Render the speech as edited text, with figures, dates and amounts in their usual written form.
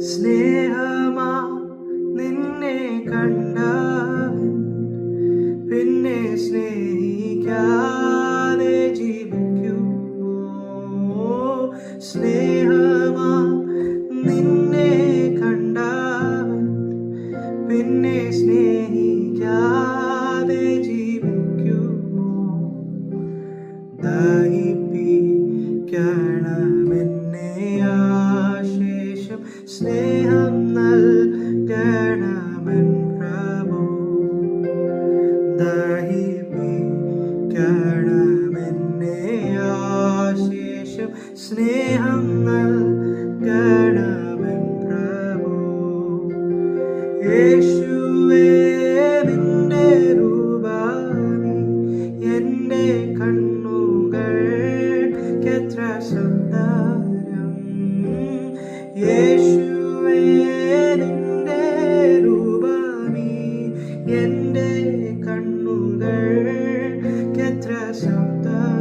സ്നേഹമാ നിന്നെ കണ്ടവൻ പിന്നെ സ്നേഹിക്കാതെ ജീവിക്കുമോ? സ്നേഹമാ നിന്നെ കണ്ടവൻ പിന്നെ സ്നേഹിക്കാതെ ജീവിക്കുമോ? ദഹിപ്പിക്കണമെന്നെ ആശേഷം സ്നേഹം നൽകണമെൻ പ്രഭു. ദഹിപ്പിക്കണമെന്നെ ആശേഷം സ്നേഹം നൽകണമെൻ പ്രഭു. യേശുവേ നിന്റെ രൂപമേ എൻ്റെ കണ്ണുകൾക്കെത്ര സുന്ദരം. യേശുവേ നിന്റെ രൂപമേ എൻ്റെ കണ്ണുകൾക്കെത്ര സുന്ദരം.